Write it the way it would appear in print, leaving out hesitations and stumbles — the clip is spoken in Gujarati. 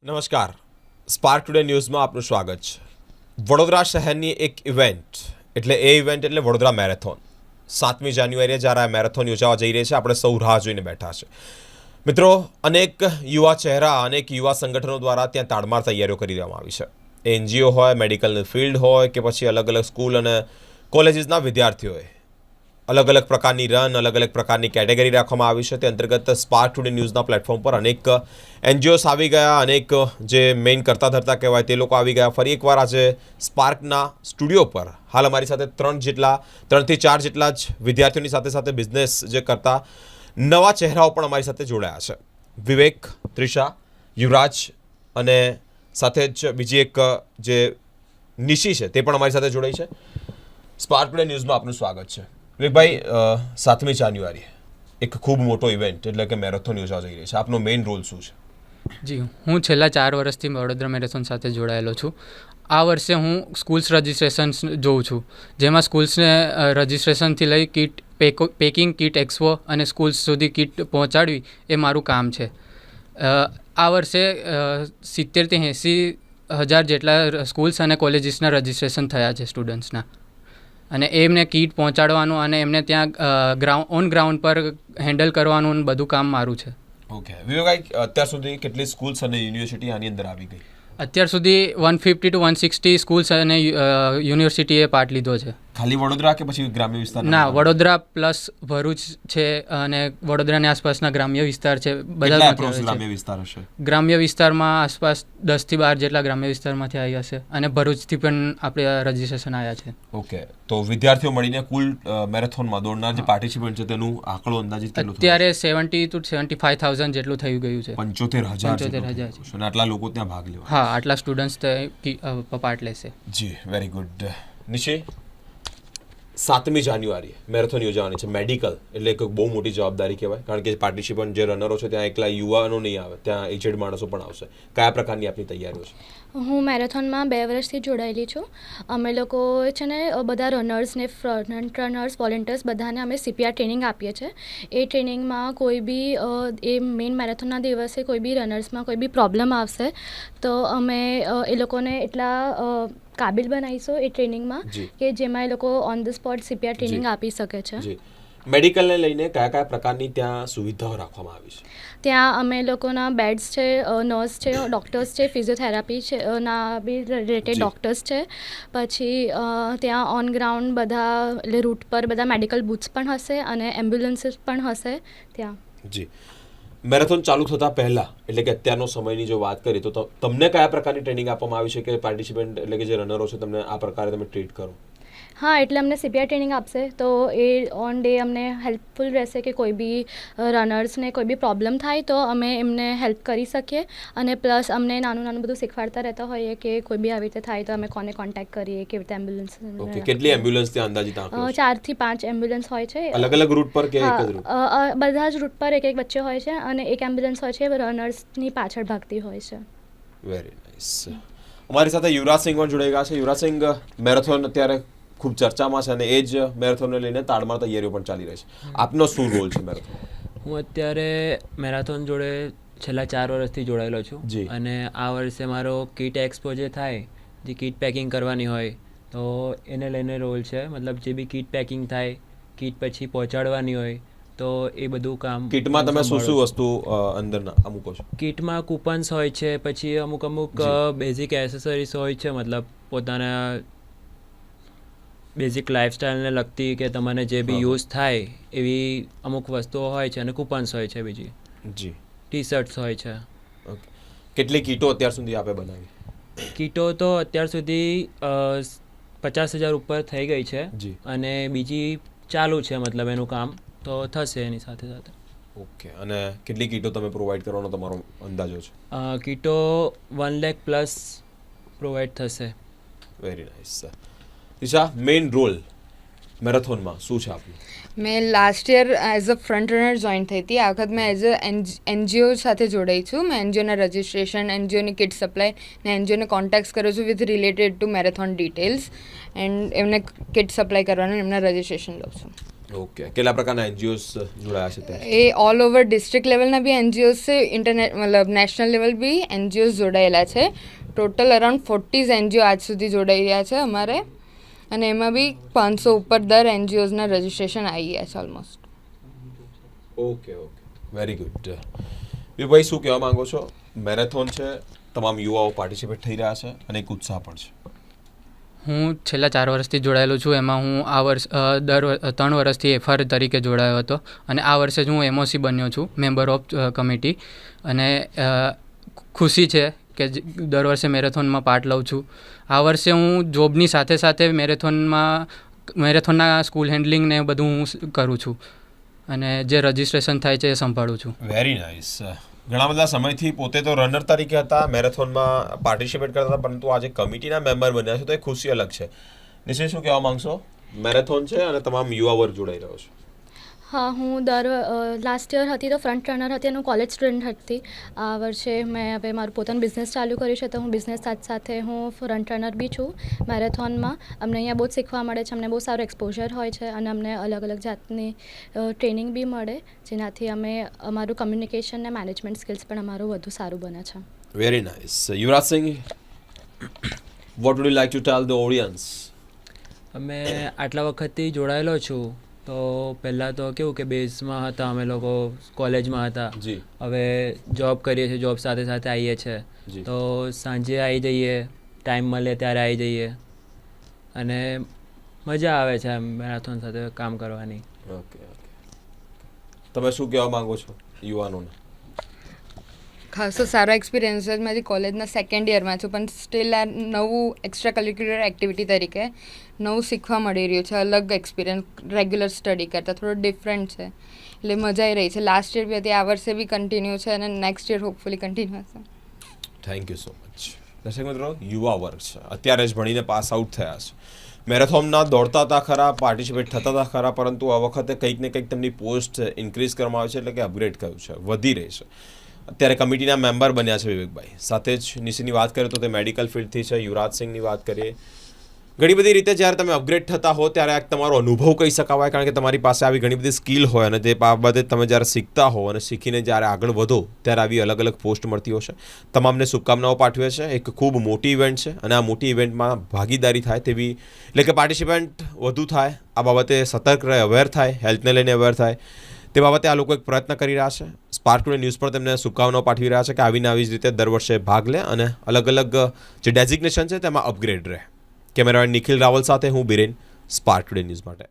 નમસ્કાર, સ્પાર્ક ટુડે ન્યૂઝમાં આપનું સ્વાગત છે. વડોદરા શહેરની એક ઇવેન્ટ એટલે વડોદરા મેરેથોન. 7મી જાન્યુઆરીએ જ્યારે આ મેરેથોન યોજાવા જઈ રહી છે, આપણે સૌ રાહ જોઈને બેઠા છે. મિત્રો, અનેક યુવા ચહેરા, અનેક યુવા સંગઠનો દ્વારા ત્યાં તાડમાર તૈયારીઓ કરી દેવામાં આવી છે. એનજીઓ હોય, મેડિકલની ફિલ્ડ હોય કે પછી અલગ અલગ સ્કૂલ અને કોલેજીસના વિદ્યાર્થીઓએ અલગ અલગ પ્રકારની રન, અલગ અલગ પ્રકારની કેટેગરી રાખવામાં આવી છે. તે અંતર્ગત સ્પાર્ક ટુડે ન્યૂઝના પ્લેટફોર્મ પર અનેક એનજીઓસ આવી ગયા, અનેક જે મેઇન કરતા ધરતા કહેવાય તે લોકો આવી ગયા. ફરી એકવાર આજે સ્પાર્કના સ્ટુડિયો પર હાલ અમારી સાથે 3થી 4 જેટલા જ વિદ્યાર્થીઓની સાથે સાથે બિઝનેસ જે કરતા નવા ચહેરાઓ પણ અમારી સાથે જોડાયા છે. વિવેક, ત્રિષા, યુવરાજ અને સાથે જ બીજી એક જે નિશી છે તે પણ અમારી સાથે જોડાઈ છે. સ્પાર્ક ટુડે ન્યૂઝમાં આપનું સ્વાગત છે. વિવેકભાઈ, 7મી જાન્યુઆરી એક ખૂબ મોટો ઇવેન્ટ એટલે કે મેરેથોન યોજવા જઈ રહી છે. આપનો મેઇન રોલ શું છે? જી, હું છેલ્લા 4 વર્ષથી વડોદરા મેરેથોન સાથે જોડાયેલો છું. આ વર્ષે હું સ્કૂલ્સ રજિસ્ટ્રેશન જોઉં છું, જેમાં સ્કૂલ્સને રજિસ્ટ્રેશનથી લઈ કીટ પેકિંગ, કીટ એક્સપો અને સ્કૂલ્સ સુધી કીટ પહોંચાડવી એ મારું કામ છે. આ વર્ષે 70થી 80,000 જેટલા સ્કૂલ્સ અને કોલેજીસના રજિસ્ટ્રેશન થયા છે સ્ટુડન્ટ્સના, અને એમને કીટ પહોંચાડવાનું અને એમને ત્યાં ઓન ગ્રાઉન્ડ પર હેન્ડલ કરવાનું બધું કામ મારું છે. ઓકે વિવેકભાઈ, અત્યાર સુધી કેટલી સ્કૂલ્સ અને યુનિવર્સિટી આની અંદર આવી ગઈ? અત્યાર સુધી 150 to 160 સ્કૂલ્સ અને યુનિવર્સિટીએ પાર્ટ લીધો છે. ખાલી વડોદરા કે પછી ગ્રામ્ય વિસ્તાર? ના, વડોદરા પ્લસ ભરૂચ છે અને વડોદરાની આસપાસના ગ્રામ્ય વિસ્તાર છે. બધા ગ્રામ્ય વિસ્તાર હશે? ગ્રામ્ય વિસ્તારમાં આસપાસ 10 થી 12 જેટલા ગ્રામ્ય વિસ્તારમાંથી આવ્યા હશે અને ભરૂચથી પણ આપણે રજિસ્ટ્રેશન આવ્યા છે. ઓકે, તો વિદ્યાર્થીઓ મળીને કુલ મેરેથોનમાં દોડનાર જે પાર્ટિસિપન્ટ છે તેનું આંકડો અંદાજિત કેટલું? અત્યારે 70,000 to 75,000 જેટલું થઈ ગયું છે. 75,000 છે. અને આટલા લોકો ત્યાં ભાગ લેવા? હા, આટલા સ્ટુડન્ટ્સ પાર્ટ લેશે. જી, વેરી ગુડ. નિશી, 7મી જાન્યુઆરી મેરેથોન યોજવાની છે. મેડિકલ એટલે એક બહુ મોટી જવાબદારી કહેવાય, કારણ કે પાર્ટિસિપન્ટ જે રનરો છે ત્યાં એકલા યુવાનો નહીં આવે, ત્યાં એજેડ માણસો પણ આવશે. કયા પ્રકારની આપની તૈયારીઓ છે? હું મેરેથોનમાં 2 વર્ષથી જોડાયેલી છું. અમે લોકો છે ને બધા રનર્સને, ફ્રન્ટ રનર્સ, વોલેન્ટિયર્સ બધાને અમે CPR ટ્રેનિંગ આપીએ છીએ. એ ટ્રેનિંગમાં કોઈ બી એ મેઇન મેરેથોનના દિવસે કોઈ બી રનર્સમાં કોઈ બી પ્રોબ્લેમ આવશે તો અમે એ લોકોને એટલા કાબિલ બનાવીશું એ ટ્રેનિંગમાં કે જેમાં એ લોકો on the spot CPR training આપી શકે છે. મેડિકલને લઈને કયા કયા પ્રકારની ત્યાં સુવિધાઓ રાખવામાં આવી છે? ત્યાં અમે લોકોના બેડ્સ છે, નર્સ છે, ડૉક્ટર્સ છે, ફિઝિયોથેરાપી છે ના બી રિલેટેડ ડૉક્ટર્સ છે. પછી ત્યાં ઓન ગ્રાઉન્ડ બધા એટલે રૂટ પર બધા મેડિકલ બૂથ્સ પણ હશે અને એમ્બ્યુલન્સીસ પણ હશે ત્યાં. જી, મેરેથોન ચાલુ થતાં પહેલાં એટલે કે અત્યારનો સમયની જો વાત કરીએ તો તમને કયા પ્રકારની ટ્રેનિંગ આપવામાં આવી છે કે પાર્ટિસિપન્ટ એટલે કે જે રનરો છે તમને આ પ્રકારે તમે ટ્રીટ કરો? હા, એટલે અમને CPR ટ્રેનિંગ આપશે તો એ ઓન ડે અમને હેલ્પફુલ રહેશે કે કોઈ બી રનર્સને કોઈ બી પ્રોબ્લેમ થાય તો અમે એમને હેલ્પ કરી શકીએ. અને પ્લસ અમને નાનું બધું શીખવાડતા રહેતા હોઈએ કે કોઈ બી આવી રીતે થાય તો અમે કોને કોન્ટેક્ટ કરીએ, કેવી રીતે એમ્બ્યુલન્સ. ઓકે, કેટલી એમ્બ્યુલન્સ ત્યાં અંદાજિત આંકડો? 4 થી 5 એમ્બ્યુલન્સ હોય છે. અલગ અલગ રૂટ પર કે એક જ રૂટ? બધા જ રૂટ પર એક વચ્ચે હોય છે અને એક એમ્બ્યુલન્સ હોય છે રનર્સની પાછળ ભાગતી હોય છે. Very nice. અમારી સાથે યુવરાજ સિંહ પણ જોડાઈ ગયા છે. યુવરાજ સિંહ, મેરેથોન અત્યારે ખૂબ ચર્ચામાં છે અને એ જ મેરેથોનને લઈને તાડમાર તૈયારીઓ પણ ચાલી રહી છે. આપનો શું રોલ છે મેરેથોન? હું અત્યારે મેરેથોન જોડે છેલ્લા 4 વર્ષથી જોડાયેલો છું અને આ વર્ષે મારો કીટ એક્સપો જે થાય, જે કીટ પેકિંગ કરવાની હોય તો એને લઈને રોલ છે. મતલબ જે બી કીટ પેકિંગ થાય, કીટ પછી પહોંચાડવાની હોય તો એ બધું કામ. કીટમાં તમે શું વસ્તુ અંદર અમુક છો? કીટમાં કૂપન્સ હોય છે, પછી અમુક બેઝિક એસેસરીઝ હોય છે, મતલબ પોતાના બેઝિક લાઈફસ્ટાઈલને લગતી કે તમને જે બી યુઝ થાય એવી અમુક વસ્તુઓ હોય છે અને કૂપન્સ હોય છે. બીજી ટી-શર્ટ્સ હોય છે. કેટલી કીટો અત્યાર સુધી આપે બનાવી? કીટો તો અત્યાર સુધી 50,000 ઉપર થઈ ગઈ છે અને બીજી ચાલુ છે, મતલબ એનું કામ તો થશે એની સાથે સાથે. ઓકે, અને કેટલી કીટો તમે પ્રોવાઈડ કરવાનો તમારો અંદાજો છે? કીટો 1 લાખ પ્લસ પ્રોવાઈડ થશે. Very nice. Disha, main role મેરેથોનમાં શું છે આપનું? મેં last year as a front runner join થઈ હતી. આ વખત મેં એઝ અ NGO સાથે જોડાઈ છું. મેં NGOના રજિસ્ટ્રેશન, NGOની કિટ સપ્લાય ને NGOને કોન્ટેક્ટ કરું છું with related to marathon details and એમને કિટ સપ્લાય કરવાનું એમના રજિસ્ટ્રેશન લઉં છું. ઓકે કેટલા પ્રકારના એનજીઓસ જોડાયા છે ત્યાં એ ઓલ ઓવર ડિસ્ટ્રિક્ટ લેવલના બી એનજીઓસ છે, મતલબ નેશનલ લેવલ બી એનજીઓસ જોડાયેલા છે. ટોટલ અરાઉન્ડ 40 એનજીઓ આજ સુધી જોડાઈ રહ્યા છે અમારે, અને એમાં બી 500 ઉપર દર એનજીઓઝના રજિસ્ટ્રેશન આવી ગયા છે ઓલમોસ્ટ. Okay very good. ભાઈ શું કહેવા માંગો છો? મેરેથોન છે, તમામ યુવાઓ પાર્ટિસિપેટ થઈ રહ્યા છે અને એક ઉત્સાહ પણ છે. હું છેલ્લા 4 વર્ષથી જોડાયેલો છું. એમાં હું આ વર્ષ 3 વર્ષથી એફઆર તરીકે જોડાયો હતો, અને આ વર્ષે જ હું એમઓસી બન્યો છું, મેમ્બર ઓફ કમિટી. અને ખુશી છે કે દર વર્ષે મેરેથોનમાં પાર્ટ લઉં છું. આ વર્ષે હું જોબની સાથે સાથે મેરેથોનના સ્કૂલ હેન્ડલિંગ ને બધું હું કરું છું, અને જે રજિસ્ટ્રેશન થાય છે એ સંભાળું છું. Very nice. ઘણા બધા સમયથી પોતે તો રનર તરીકે હતા, મેરેથોનમાં પાર્ટિસિપેટ કરતા હતા, પરંતુ આજે કમિટીના મેમ્બર બન્યા છો તો એ ખુશી અલગ છે. નિશ્ચય શું કહેવા માંગશો? મેરેથોન છે અને તમામ યુવા વર્ગ જોડાઈ રહ્યો છે. હા, હું લાસ્ટ યર હતી તો ફ્રન્ટ રનર હતી અને હું કોલેજ સ્ટુડન્ટ હતી. આ વર્ષે મેં હવે મારું પોતાનું બિઝનેસ ચાલુ કર્યું છે, તો હું બિઝનેસ સાથે હું ફ્રન્ટ રનર બી છું મેરેથોનમાં. અમને અહીંયા બહુ જ શીખવા મળે છે, અમને બહુ સારું એક્સપોઝર હોય છે, અને અમને અલગ અલગ જાતની ટ્રેનિંગ બી મળે, જેનાથી અમે અમારું કમ્યુનિકેશન ને મેનેજમેન્ટ સ્કિલ્સ પણ અમારું વધુ સારું બને છે. Very nice. Yuvrajsinh, what would you like to tell the audience? અમે આટલા વખતથી જોડાયેલો છું. તો પહેલાં તો કેવું કે બેઝમાં હતા, અમે લોકો કોલેજમાં હતા. જી. હવે જોબ કરીએ છીએ, જોબ સાથે સાથે આવીએ છીએ. જી. તો સાંજે આવી જઈએ, ટાઈમ મળે ત્યારે આવી જઈએ, અને મજા આવે છે મેરેથોન સાથે કામ કરવાની. ઓકે. તમે શું કહેવા માંગો છો યુવાનોને? ખાસો સારો એક્સપિરિયન્સ છે. મારી કોલેજના સેકન્ડ યરમાં છું, પણ સ્ટીલ આ નવું એક્સ્ટ્રા કરિક્યુલર એક્ટિવિટી તરીકે નવું શીખવા મળી રહ્યું છે. અલગ એક્સપિરિયન્સ રેગ્યુલર સ્ટડી કરતાં થોડો ડિફરન્ટ છે, એટલે મજા આવી રહી છે. લાસ્ટ યર બી હતી, આ વર્ષે બી કન્ટિન્યુ છે, અને નેક્સ્ટ યર હોપફુલી કન્ટિન્યુ હશે. Thank you so much. દર્શક મિત્રો, યુવા વર્ગ છે, અત્યારે જ ભણીને પાસ આઉટ થયા છે, મેરેથોનના દોડતા હતા ખરા, પાર્ટિસિપેટ થતા હતા ખરા, પરંતુ આ વખતે કંઈક ને કંઈક તેમની પોસ્ટ ઇન્ક્રીઝ કરવામાં આવે છે, એટલે કે અપગ્રેડ કર્યું છે, વધી રહી છે. અત્યારે કમિટીના મેમ્બર બન્યા છે વિવેકભાઈ. સાથે જ નિશીની વાત કરીએ તો તે મેડિકલ ફિલ્ડથી છે. યુવરાજસિંહની વાત કરીએ, ઘણી બધી રીતે જ્યારે તમે અપગ્રેડ થતા હો ત્યારે આ તમારો અનુભવ કહી શકાય, કારણ કે તમારી પાસે આવી ઘણી બધી સ્કિલ હોય, અને તે બાબતે તમે જ્યારે શીખતા હો અને શીખીને જ્યારે આગળ વધો ત્યારે આવી અલગ અલગ પોસ્ટ મળતી હોય છે. તમામને શુભકામનાઓ પાઠવે છે. એક ખૂબ મોટી ઇવેન્ટ છે, અને આ મોટી ઇવેન્ટમાં ભાગીદારી થાય તેવી, એટલે કે પાર્ટિસિપન્ટ વધુ થાય, આ બાબતે સતર્ક રહે, અવેર થાય, હેલ્થને લઈને અવેર થાય, તે બાબતે આ લોકો એક પ્રયત્ન કરી રહ્યા છે. સ્પાર્ક ટુડે ન્યૂઝ પર તેમને શુભકામનાઓ પાઠવી રહ્યા છે કે આવીને આવી જ રીતે દર વર્ષે ભાગ લે અને અલગ અલગ જે ડેઝિગ્નેશન છે તેમાં અપગ્રેડ રહે. કેમેરામેન નિખિલ રાવલ સાથે હું બિરેન, સ્પાર્ક ટુડે ન્યૂઝ માટે.